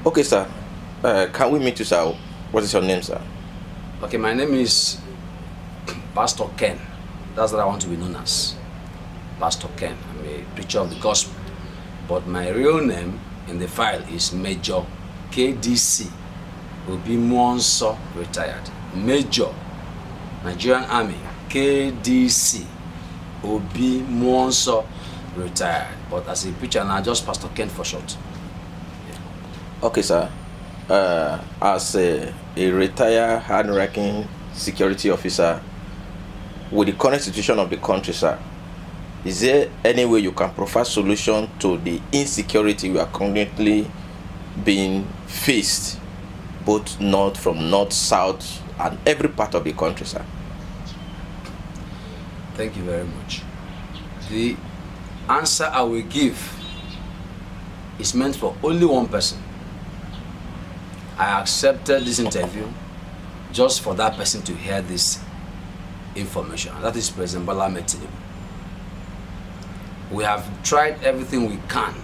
Okay, sir. Can we meet you, sir? What is your name, sir? Okay, my name is Pastor Ken. That's what I want to be known as. Pastor Ken. I'm a preacher of the gospel. But my real name in the file is Major KDC Obi Monso, retired. Major Nigerian Army KDC Obi Monso, retired. But as a preacher now, just Pastor Ken for short. Okay, sir. As a retired hard-working security officer with the current situation of the country, sir, is there any way you can provide solution to the insecurity we are currently being faced, both from north, south, and every part of the country, sir? Thank you very much. The answer I will give is meant for only one person. I accepted this interview just for that person to hear this information. That is President Bola Ahmed Tinubu. We have tried everything we can.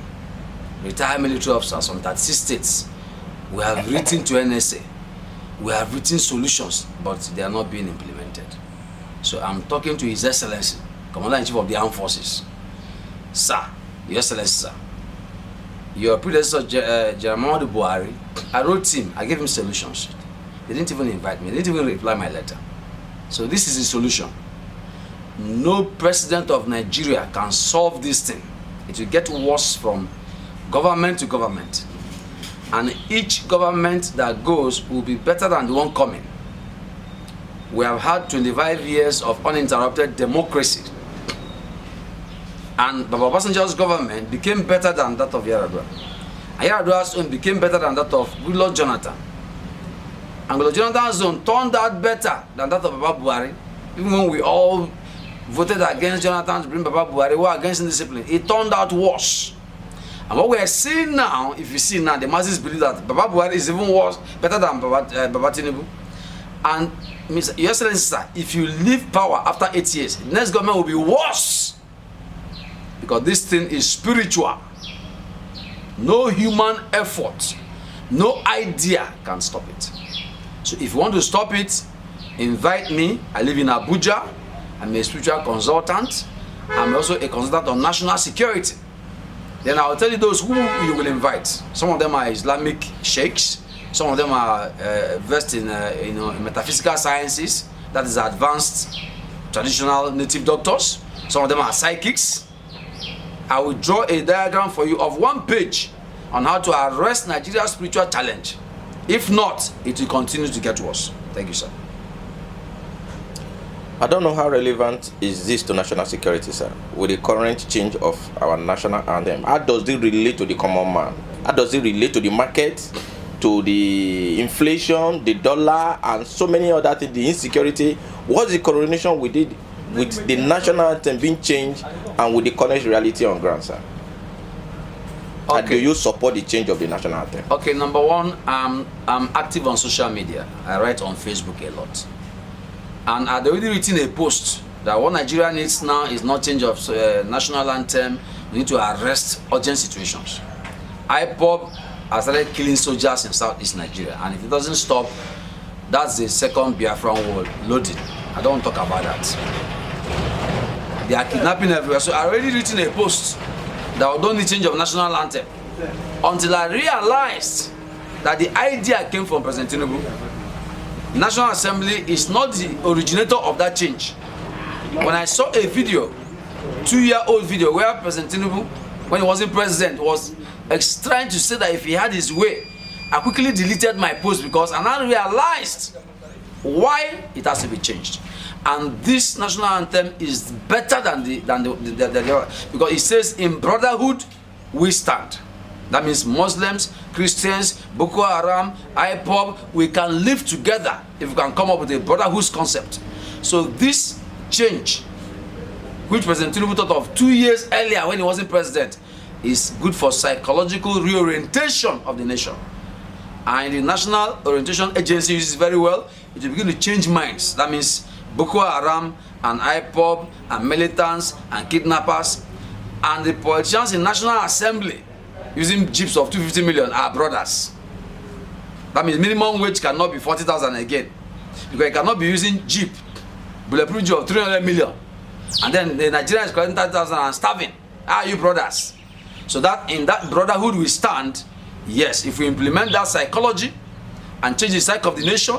Retired military officers from 36 states. We have written to NSA. We have written solutions, but they are not being implemented. So I'm talking to His Excellency, Commander-in-Chief of the Armed Forces. Sir, Your Excellency, sir, your predecessor, General Buhari, I wrote him, I gave him solutions. They didn't even invite me, they didn't even reply my letter. So this is the solution. No president of Nigeria can solve this thing. It will get worse from government to government. And each government that goes will be better than the one coming. We have had 25 years of uninterrupted democracy. And Baba Obasanjo's government became better than that of Yar'Adua. And Yar'Adua's own became better than that of Goodluck Jonathan. And Goodluck Jonathan's own turned out better than that of Baba Buhari. Even when we all voted against Jonathan to bring Baba Buhari, we were against indiscipline. It turned out worse. And what we are seeing now, if you see now, the masses believe that Baba Buhari is even worse, better than Baba Tinubu. And Your Excellency, sir, if you leave power after 8 years, the next government will be worse. Because this thing is spiritual. No human effort, no idea can stop it. So if you want to stop it, invite me. I live in Abuja. I'm a spiritual consultant. I'm also a consultant on national security. Then I'll tell you those who you will invite. Some of them are Islamic sheikhs. Some of them are versed in in metaphysical sciences. That is advanced traditional native doctors. Some of them are psychics. I will draw a diagram for you of 1 page on how to arrest Nigeria's spiritual challenge. If not, it will continue to get worse. Thank you, sir. I don't know how relevant is this to national security, sir, with the current change of our national anthem. How does it relate to the common man? How does it relate to the market, to the inflation, the dollar, and so many other things, the insecurity? What's the correlation we did with the national anthem being changed and with the current reality on ground, sir? Okay. And do you support the change of the national anthem? Okay, number one, I'm active on social media. I write on Facebook a lot. And I'd already written a post that what Nigeria needs now is not change of national anthem. We need to arrest urgent situations. IPOB has started killing soldiers in Southeast Nigeria, and if it doesn't stop, that's the second Biafran war loaded. I don't want to talk about that. They are kidnapping everywhere. So I already written a post that we don't need change of national anthem until I realized that the idea came from President Tinubu. National Assembly is not the originator of that change. When I saw a video, 2-year-old video, where President Tinubu, when he wasn't president, was trying to say that if he had his way, I quickly deleted my post because I now realized why it has to be changed. And this national anthem is better than the because it says, in brotherhood we stand. That means Muslims, Christians, Boko Haram, IPOB, we can live together if we can come up with a brotherhood concept. So this change, which President Tinubu thought of 2 years earlier when he wasn't president, is good for psychological reorientation of the nation. And the National Orientation Agency uses it very well. It will begin to change minds. That means Boko Haram and IPOB and militants and kidnappers and the politicians in National Assembly using jeeps of 250 million are brothers. That means minimum wage cannot be 40,000 again. Because you cannot be using Jeep, bulletproof Jeep of 300 million. And then the Nigerian is collecting 30,000 and starving. How are you brothers? So that in that brotherhood we stand, yes, if we implement that psychology and change the psyche of the nation,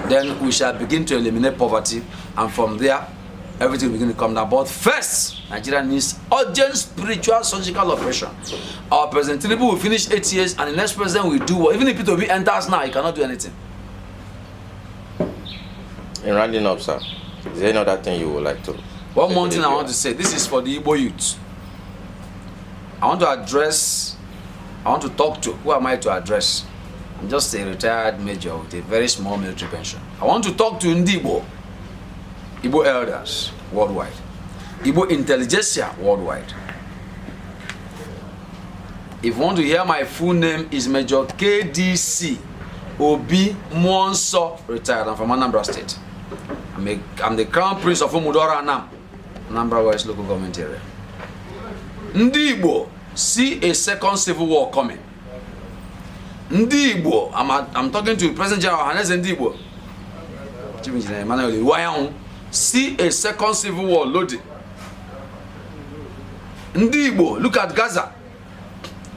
then we shall begin to eliminate poverty, and from there, everything will begin to come down. But first, Nigeria needs urgent spiritual surgical operation. Our President Tinubu will finish 8 years, and the next president will do what? Even if P2B enters now, he cannot do anything. In rounding up, sir, is there any other thing you would like to? One more thing I want to say. This is for the Igbo youth. I want to talk to. Who am I to address? I'm just a retired major with a very small military pension. I want to talk to Igbo elders worldwide, Igbo intelligentsia worldwide. If you want to hear my full name, is Major KDC Obi Monso, retired. I'm from Anambra State. I'm the Crown Prince of Umudora Anam, Anambra West local government area. Ndi Igbo see a second civil war coming. Ndi Igbo, I'm talking to President General Hannes Ndi Igbo, Chief Engineer Emmanuel Iwayan, see a second civil war loading. Ndi Igbo, look at Gaza.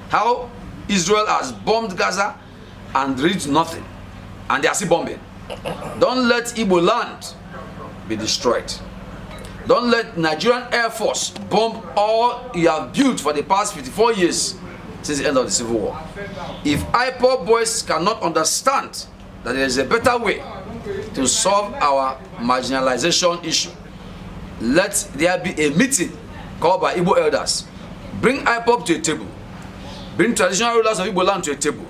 How Israel has bombed Gaza and reached nothing, and they are still bombing. Don't let Igbo land be destroyed. Don't let Nigerian Air Force bomb all you have built for the past 54 years since the end of the Civil War. If IPOB boys cannot understand that there is a better way to solve our marginalization issue, let there be a meeting called by Igbo elders. Bring IPOB to a table. Bring traditional rulers of Igbo land to a table.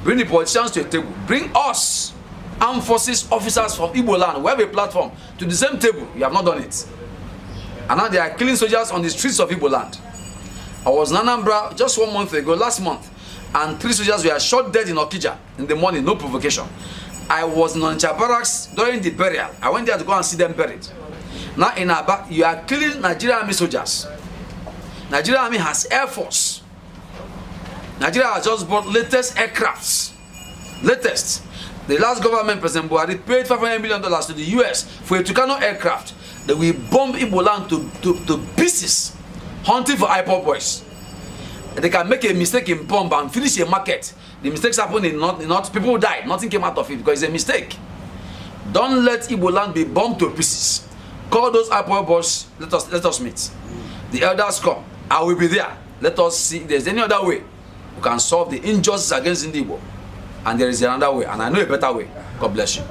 Bring the politicians to a table. Bring us, armed forces officers from Igbo land. We have a platform to the same table. You have not done it. And now they are killing soldiers on the streets of Igbo land. I was in Anambra just 1 month ago, last month, and 3 soldiers were shot dead in Okija in the morning, no provocation. I was in Onitsha barracks during the burial. I went there to go and see them buried. Now in Aba, you are killing Nigerian Army soldiers. Nigerian Army has Air Force. Nigeria has just bought latest aircrafts. Latest. The last government, President Buhari, paid $500 million to the US for a Tucano aircraft that will bomb Igbo land to pieces, hunting for IPOB boys. They can make a mistake in bomb and finish a market. The mistakes happen in not people died. Nothing came out of it because it's a mistake. Don't let Igbo land be bombed to pieces. Call those IPOB boys. Let us meet. The elders come. I will be there. Let us see if there's any other way we can solve the injustice against Igbo. And there is another way, and I know a better way. God bless you.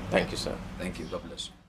Thank you, sir. Thank you. God bless you.